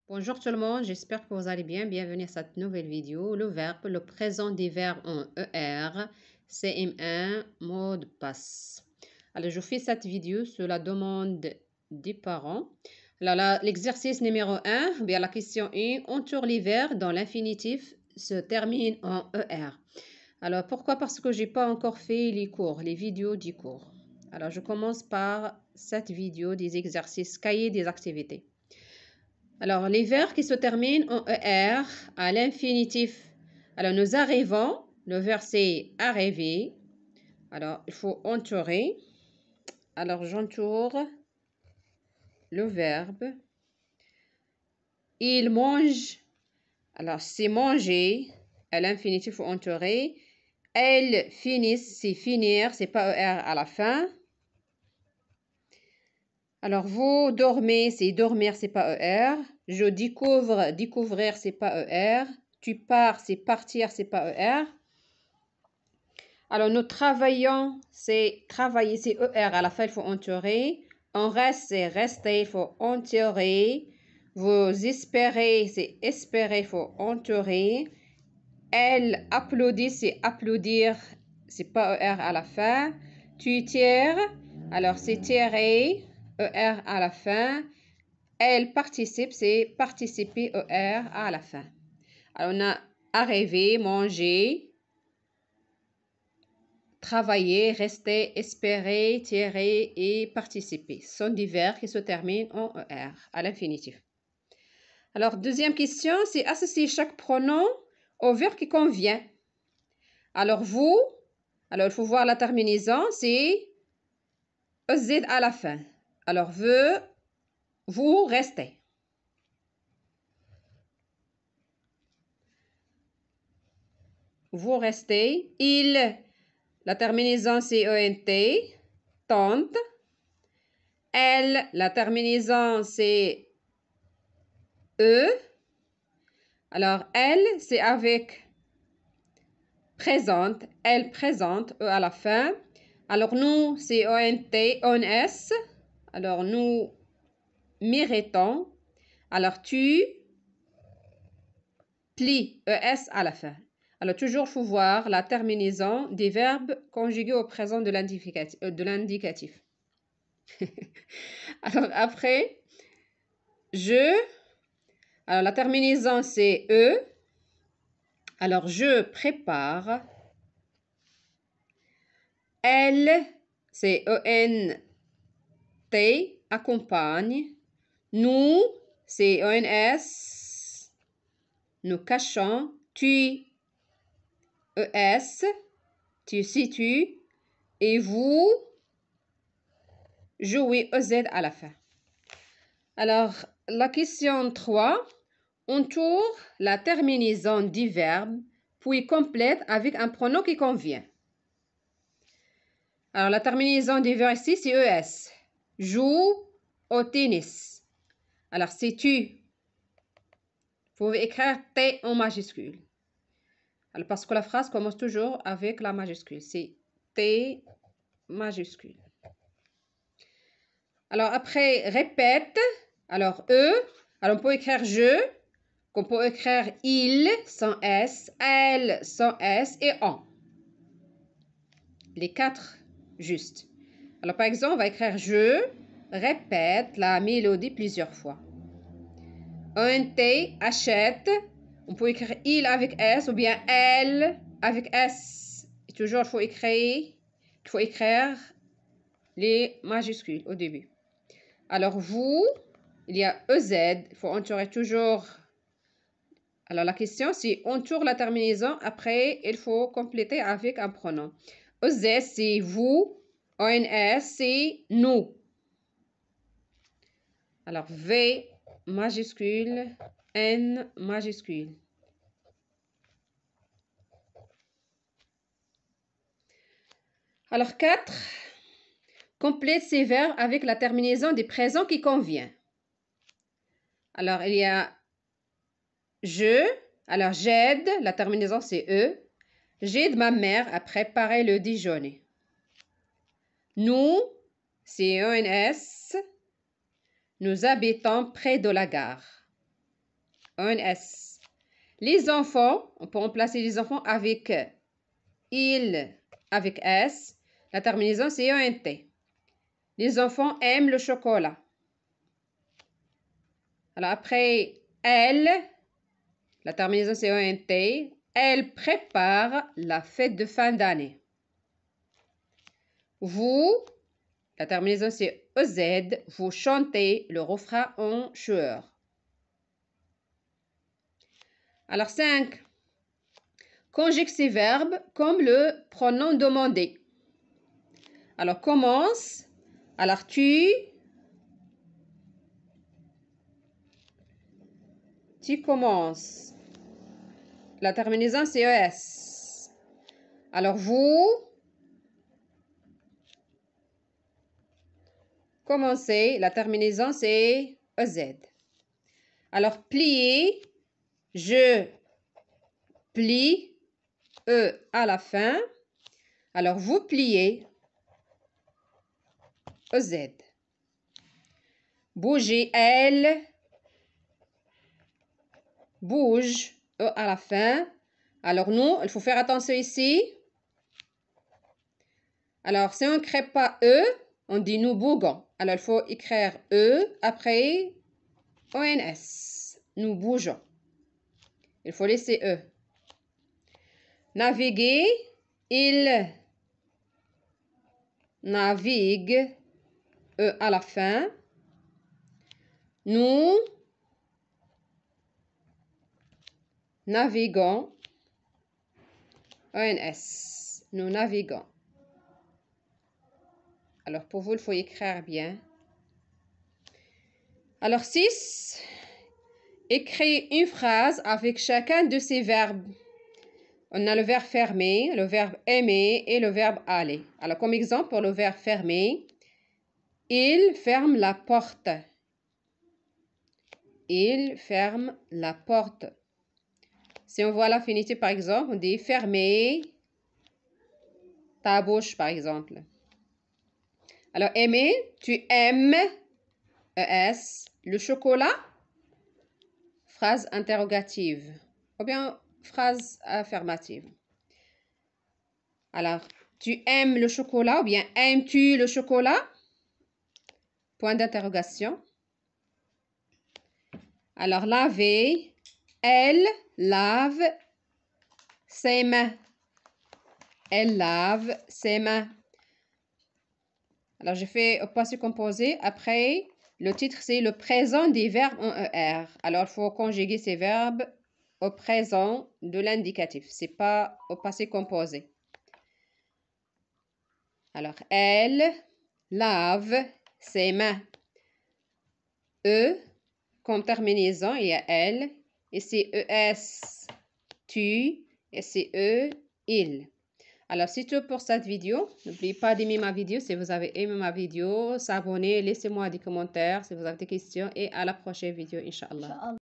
Bonjour tout le monde, j'espère que vous allez bien. Bienvenue à cette nouvelle vidéo. Le verbe, le présent des verbes en ER, CM1, mot de passe. Alors, je fais cette vidéo sur la demande des parents. Alors, l'exercice numéro 1, bien la question 1, entoure les verbes dans l'infinitif se termine en ER. Alors, pourquoi? Parce que j'ai pas encore fait les cours, les vidéos du cours. Alors, je commence par cette vidéo des exercices cahiers des activités. Alors, les verbes qui se terminent en ER à l'infinitif. Alors, nous arrivons, le verbe c'est arriver. Alors, il faut entourer. Alors, j'entoure le verbe. Il mange. Alors, c'est manger. À l'infinitif, il faut entourer. Elles finissent, c'est finir, c'est pas ER à la fin. Alors, vous dormez, c'est dormir, c'est pas ER. Je découvre, découvrir, c'est pas ER. Tu pars, c'est partir, c'est pas ER. Alors, nous travaillons, c'est travailler, c'est ER. À la fin, il faut entourer. On reste, c'est rester, il faut entourer. Vous espérez, c'est espérer, il faut entourer. Elle applaudit, c'est applaudir, c'est pas ER à la fin. Tu tires, alors c'est tirer, ER à la fin. Elle participe, c'est participer, ER à la fin. Alors, on a arriver, manger, travailler, rester, espérer, tirer et participer. Ce sont des verbes qui se terminent en ER à l'infinitif. Alors, deuxième question, c'est associer chaque pronom au verbe qui convient. Alors, vous, alors il faut voir la terminaison, c'est EZ à la fin. Alors, vous restez. Vous restez. Il, la terminaison, c'est ENT. Tante. Elle, la terminaison, c'est E. Alors, elle, c'est avec présente. Elle présente, E à la fin. Alors, nous, c'est ONT, ONS. Alors, nous méritons. Alors, tu plies, ES à la fin. Alors, toujours, il faut voir la terminaison des verbes conjugués au présent de l'indicatif. Alors, après, je. Alors, la terminaison, c'est E. Alors, je prépare. Elle, c'est E-N-T, accompagne. Nous, c'est E-N-S. Nous cachons. Tu, E-S. Tu situes. Et vous, jouez E-Z à la fin. Alors, la question 3. Entoure la terminaison du verbe, puis complète avec un pronom qui convient. Alors, la terminaison du verbe ici, c'est ES. Joue au tennis. Alors, c'est tu. Vous pouvez écrire T en majuscule. Alors, parce que la phrase commence toujours avec la majuscule. C'est T majuscule. Alors, après, répète. Alors, E. Alors, on peut écrire je. Qu'on peut écrire il sans S, elle sans S et on. Les quatre justes. Alors, par exemple, on va écrire je, répète la mélodie plusieurs fois. ONT, achète. On peut écrire il avec S ou bien elle avec S. Et toujours, il faut écrire les majuscules au début. Alors, vous, il y a EZ. Il faut entourer toujours. Alors, la question, c'est entoure la terminaison. Après, il faut compléter avec un pronom. EZ, c'est vous. ONS, c'est nous. Alors, V majuscule, N majuscule. Alors, 4. Complète ces verbes avec la terminaison des présents qui convient. Alors, il y a je. Alors, j'aide. La terminaison, c'est E. J'aide ma mère à préparer le déjeuner. Nous, c'est ENS. Nous habitons près de la gare. ONS. Les enfants, on peut remplacer les enfants avec il, avec S. La terminaison, c'est ENT. Les enfants aiment le chocolat. Alors, après elle, la terminaison, c'est ENT. Elle prépare la fête de fin d'année. Vous, la terminaison, c'est EZ. Vous chantez le refrain en chueur. Alors, 5. Conjugue ces verbes comme le pronom demandé. Alors, commence. Alors, tu commences. La terminaison, c'est ES. Alors, vous commencez. La terminaison, c'est EZ. Alors, plier. Je plie. E à la fin. Alors, vous pliez. EZ. Bouger. Elle bouge. E à la fin. Alors, nous, il faut faire attention ici. Alors, si on ne crée pas E, on dit nous bougeons. Alors, il faut écrire E après ONS. Nous bougeons. Il faut laisser E. Naviguer. Il navigue. E à la fin. Nous naviguons. ONS. Nous naviguons. Alors, pour vous, il faut écrire bien. Alors, 6. Écrire une phrase avec chacun de ces verbes. On a le verbe fermer, le verbe aimer et le verbe aller. Alors, comme exemple, pour le verbe fermer, il ferme la porte. Il ferme la porte. Si on voit l'infinitif, par exemple, on dit fermer ta bouche, par exemple. Alors, aimer, tu aimes, ES, le chocolat, phrase interrogative, ou bien phrase affirmative. Alors, tu aimes le chocolat, ou bien aimes-tu le chocolat? Point d'interrogation. Alors, laver, elle lave ses mains. Elle lave ses mains. Alors, je fais au passé composé. Après, le titre, c'est le présent des verbes en ER. Alors, il faut conjuguer ces verbes au présent de l'indicatif. Ce n'est pas au passé composé. Alors, elle lave ses mains. E, comme terminaison, il y a elle. Et c'est ES, tu. Et c'est E, il. Alors, c'est tout pour cette vidéo. N'oubliez pas d'aimer ma vidéo si vous avez aimé ma vidéo. S'abonner, laissez-moi des commentaires si vous avez des questions. Et à la prochaine vidéo, Inch'Allah.